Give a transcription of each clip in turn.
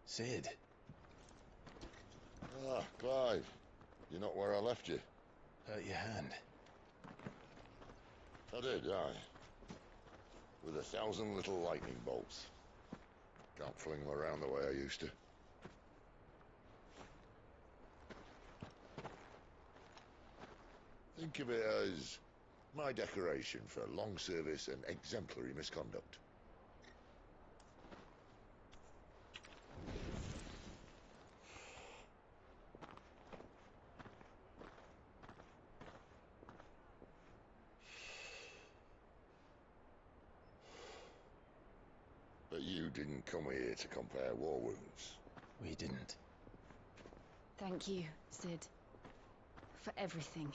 Sid. Ah, Clive. You're not where I left you. Hurt your hand. I did, aye. With 1,000 little lightning bolts. Can't fling them around the way I used to. Think of it as my decoration for long service and exemplary misconduct. But you didn't come here to compare war wounds. We didn't. Thank you, Sid. For everything.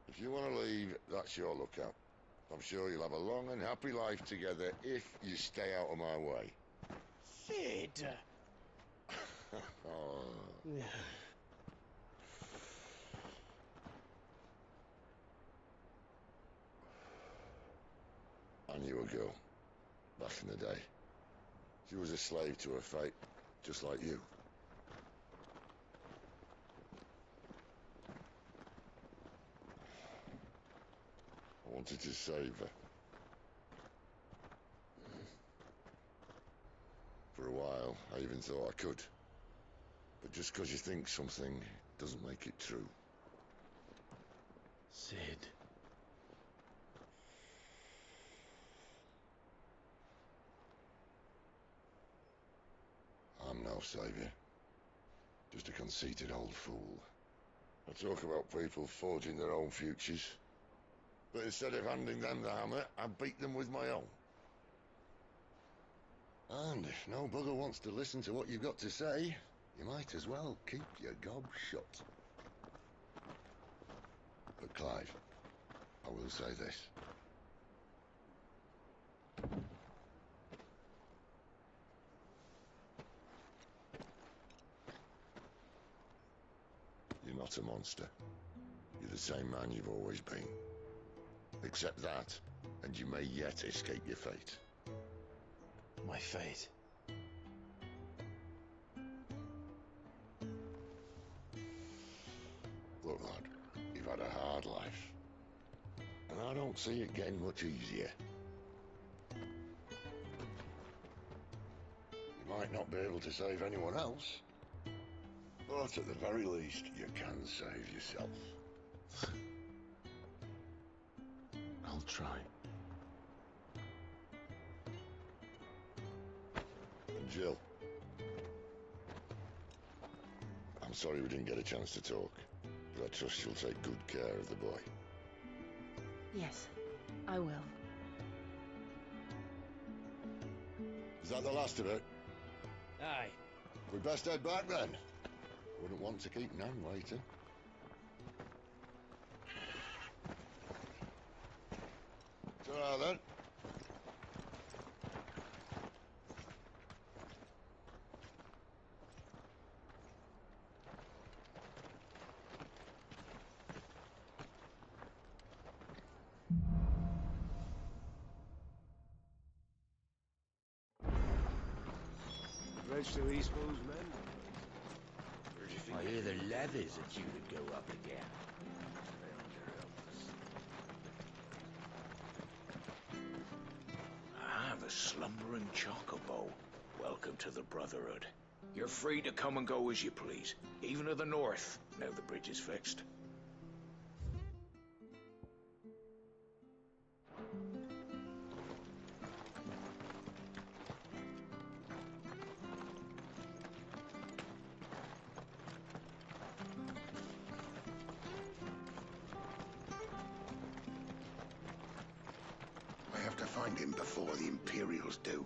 If you want to leave, that's your lookout. I'm sure you'll have a long and happy life together if you stay out of my way. Sid! Oh. I knew a girl, back in the day. She was a slave to her fate, just like you. I wanted to save her. For a while, I even thought I could. But just because you think something doesn't make it true. Sid. I'm no savior. Just a conceited old fool. I talk about people forging their own futures. But instead of handing them the hammer, I beat them with my own. And if no bugger wants to listen to what you've got to say, you might as well keep your gob shut. But Clive, I will say this. You're not a monster. You're the same man you've always been. Accept that, and you may yet escape your fate. My fate. Look, lad, you've had a hard life. And I don't see it getting much easier. You might not be able to save anyone else, but at the very least, you can save yourself. I'll try. And Jill, I'm sorry we didn't get a chance to talk, but I trust you'll take good care of the boy. Yes, I will. Is that the last of it? Aye. We best head back then. Wouldn't want to keep Nan waiting. Ta-ra then. Reg to Eastbo's men. Where do you think? I hear the levies are due to go up again. Ah, the slumbering chocobo. Welcome to the Brotherhood. You're free to come and go as you please, even to the north, now the bridge is fixed. I have to find him before the Imperials do.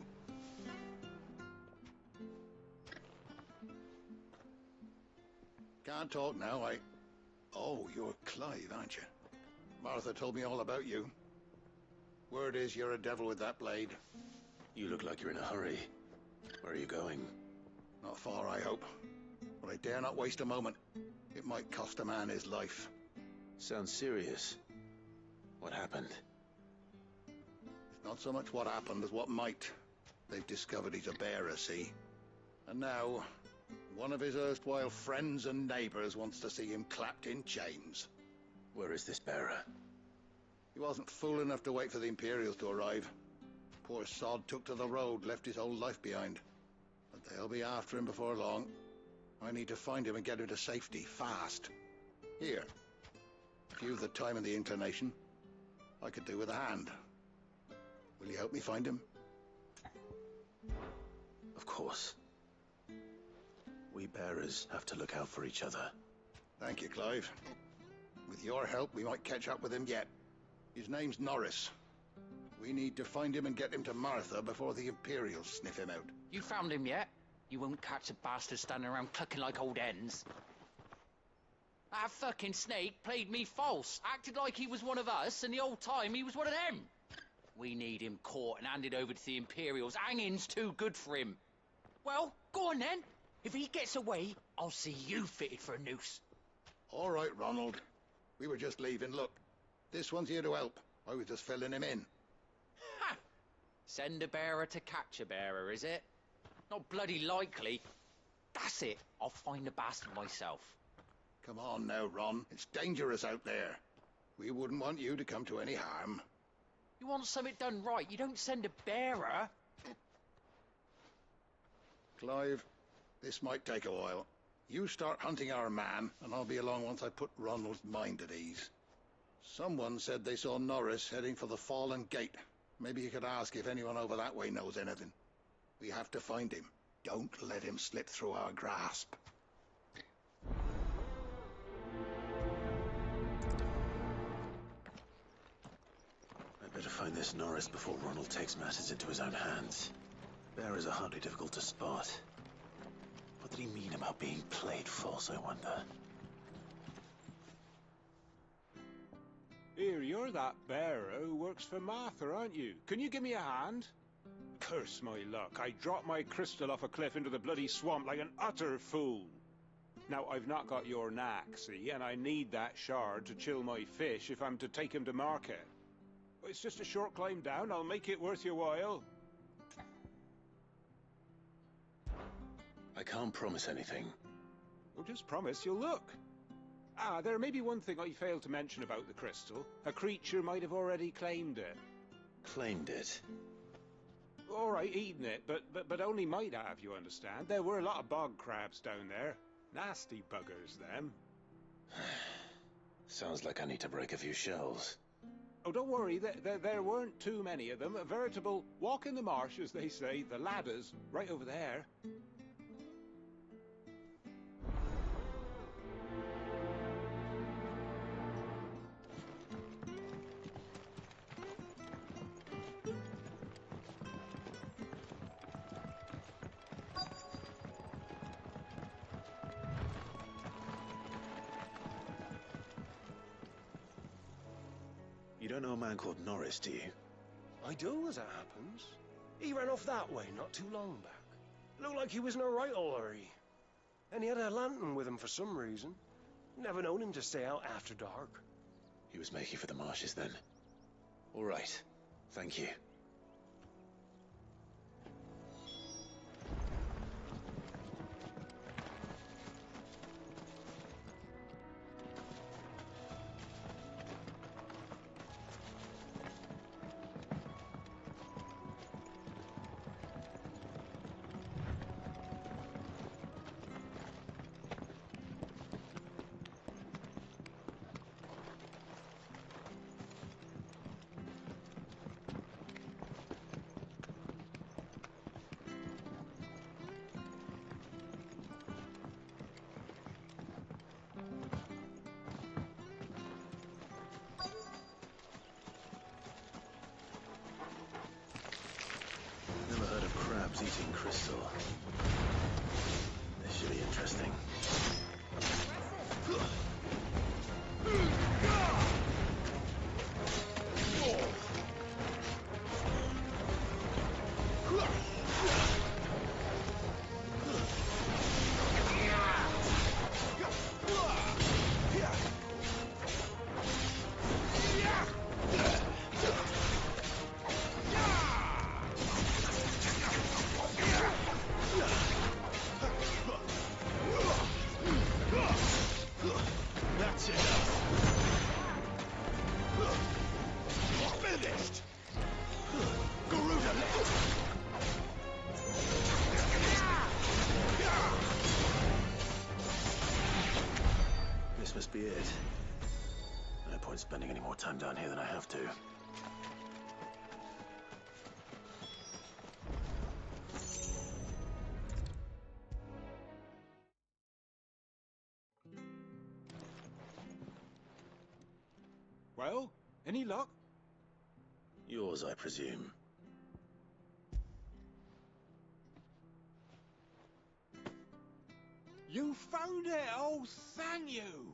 Can't talk now, Oh, you're Clive, aren't you? Martha told me all about you. Word is you're a devil with that blade. You look like you're in a hurry. Where are you going? Not far, I hope. But I dare not waste a moment. It might cost a man his life. Sounds serious. What happened? Not so much what happened as what might. They've discovered he's a bearer, see? And now, one of his erstwhile friends and neighbors wants to see him clapped in chains. Where is this bearer? He wasn't fool enough to wait for the Imperials to arrive. Poor sod took to the road, left his whole life behind. But they'll be after him before long. I need to find him and get him to safety, fast. Here. If you've the time and the inclination, I could do with a hand. Will you help me find him? Of course. We bearers have to look out for each other. Thank you, Clive. With your help, we might catch up with him yet. His name's Norris. We need to find him and get him to Martha before the Imperials sniff him out. You found him yet? You won't catch a bastard standing around clucking like old hens. That fucking snake played me false, acted like he was one of us, and the whole time he was one of them. We need him caught and handed over to the Imperials. Hanging's too good for him. Well, go on then. If he gets away, I'll see you fitted for a noose. All right, Ronald. We were just leaving. Look, this one's here to help. I was just filling him in. Ha! Send a bearer to catch a bearer, is it? Not bloody likely. That's it. I'll find the bastard myself. Come on now, Ron. It's dangerous out there. We wouldn't want you to come to any harm. You want something done right, you don't send a bearer. Clive, this might take a while. You start hunting our man, and I'll be along once I put Ronald's mind at ease. Someone said they saw Norris heading for the Fallen Gate. Maybe you could ask if anyone over that way knows anything. We have to find him. Don't let him slip through our grasp. I'd better find this Norris before Ronald takes matters into his own hands. Bearers are hardly difficult to spot. What did he mean about being played false, I wonder? Here, you're that bearer who works for Martha, aren't you? Can you give me a hand? Curse my luck, I dropped my crystal off a cliff into the bloody swamp like an utter fool. Now, I've not got your knack, see, and I need that shard to chill my fish if I'm to take him to market. It's just a short climb down, I'll make it worth your while. I can't promise anything. Well, just promise you'll look. Ah, there may be one thing I failed to mention about the crystal. A creature might have already claimed it. Claimed it? All right, eaten it, but only might have, you understand. There were a lot of bog crabs down there. Nasty buggers, them. Sounds like I need to break a few shells. Oh, don't worry, there weren't too many of them. A veritable walk in the marsh, as they say. The ladder's right over there. You don't know a man called Norris, do you? I do, as it happens. He ran off that way not too long back. Looked like he was in a right old hurry. And he had a lantern with him for some reason. Never known him to stay out after dark. He was making for the marshes then. All right. Thank you. Never heard of crabs eating crystal. This should be interesting. be it. No point spending any more time down here than I have to. Well, any luck? Yours, I presume. You found it! Oh, thank you!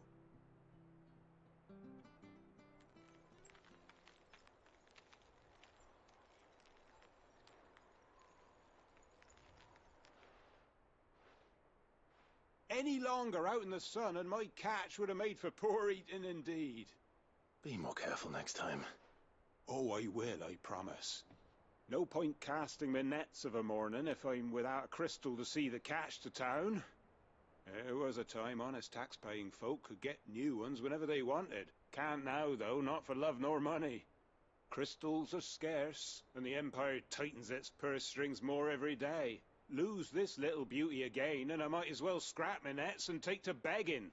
Any longer out in the sun and my catch would have made for poor eating indeed. Be more careful next time. Oh, I will, I promise. No point casting my nets of a morning if I'm without a crystal to see the catch to town. There was a time honest tax-paying folk could get new ones whenever they wanted. Can't now, though, not for love nor money. Crystals are scarce, and the Empire tightens its purse strings more every day. Lose this little beauty again, and I might as well scrap my nets and take to begging.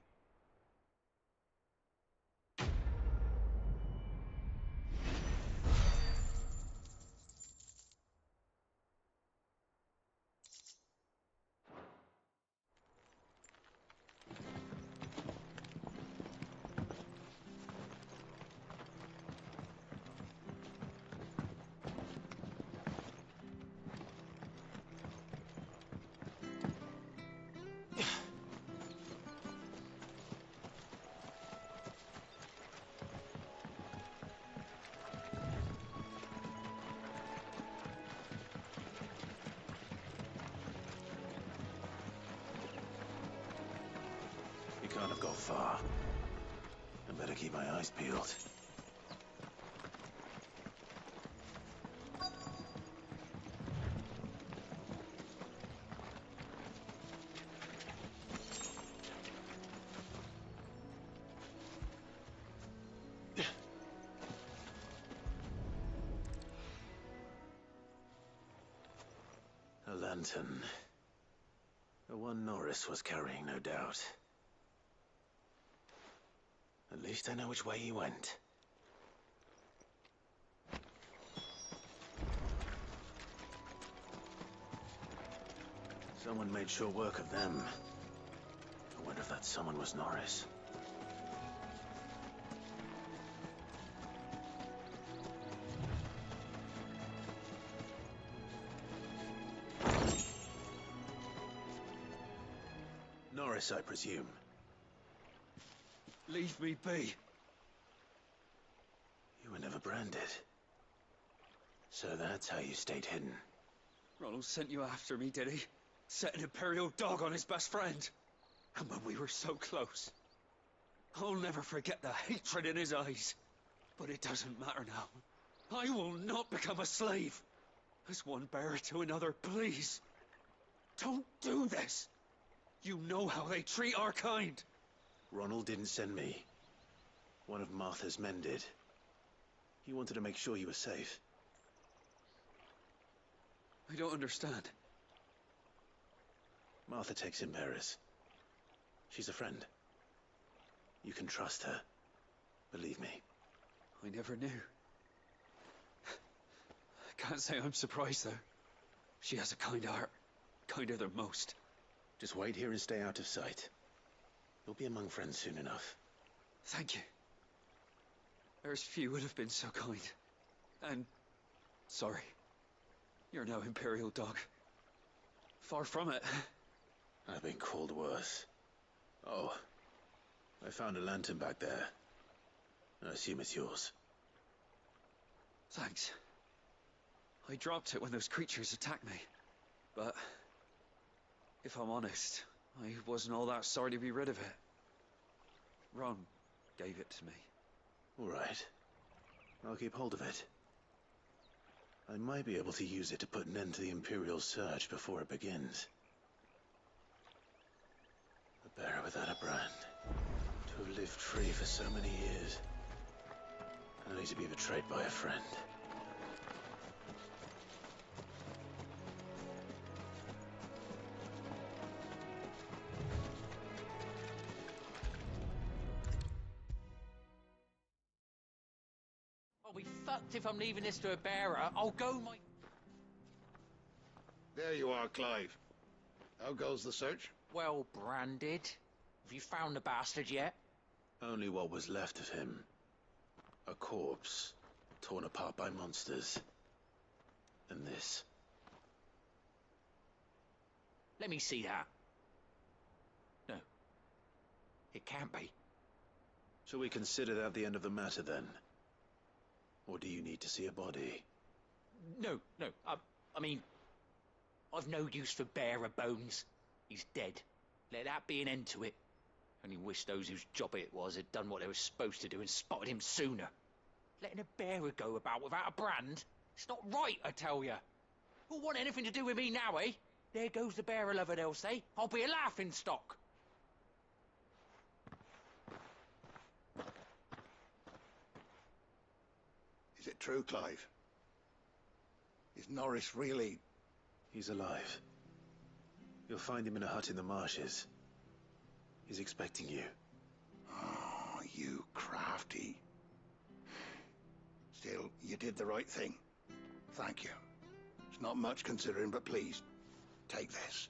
You can't have gone far. I better keep my eyes peeled. A lantern. The one Norris was carrying, no doubt. At least I know which way he went. Someone made sure work of them. I wonder if that someone was Norris. Norris, I presume. Leave me be. You were never branded. So that's how you stayed hidden. Ronald sent you after me, did he? Set an Imperial dog on his best friend. And when we were so close. I'll never forget the hatred in his eyes. But it doesn't matter now. I will not become a slave. As one bearer to another, please. Don't do this. You know how they treat our kind. Ronald didn't send me. One of Martha's men did. He wanted to make sure you were safe. I don't understand. Martha takes in bearers. She's a friend. You can trust her. Believe me. I never knew. I can't say I'm surprised, though. She has a kind heart. Kinder than most. Just wait here and stay out of sight. You'll be among friends soon enough. Thank you. There's few would have been so kind. And... sorry. You're no Imperial dog. Far from it. I've been called worse. Oh. I found a lantern back there. I assume it's yours. Thanks. I dropped it when those creatures attacked me. But... if I'm honest, I wasn't all that sorry to be rid of it. Ron gave it to me. All right. I'll keep hold of it. I might be able to use it to put an end to the Imperial surge before it begins. A bearer without a brand. To have lived free for so many years. Only to be betrayed by a friend. fucked if I'm leaving this to a bearer. I'll go my... There you are, Clive. How goes the search? Well branded. Have you found the bastard yet? Only what was left of him. A corpse, torn apart by monsters. And this. Let me see that. No. It can't be. Shall we consider that the end of the matter, then? Or do you need to see a body? No. I mean... I've no use for bearer bones. He's dead. Let that be an end to it. Only wish those whose job it was had done what they were supposed to do and spotted him sooner. Letting a bearer go about without a brand? It's not right, I tell ya. Who'll want anything to do with me now, eh? There goes the bearer lover, they'll say. I'll be a laughing stock. Is it true, Clive? Is Norris really... He's alive. You'll find him in a hut in the marshes. He's expecting you. Oh, you crafty. Still, you did the right thing. Thank you. It's not much considering, but please, take this.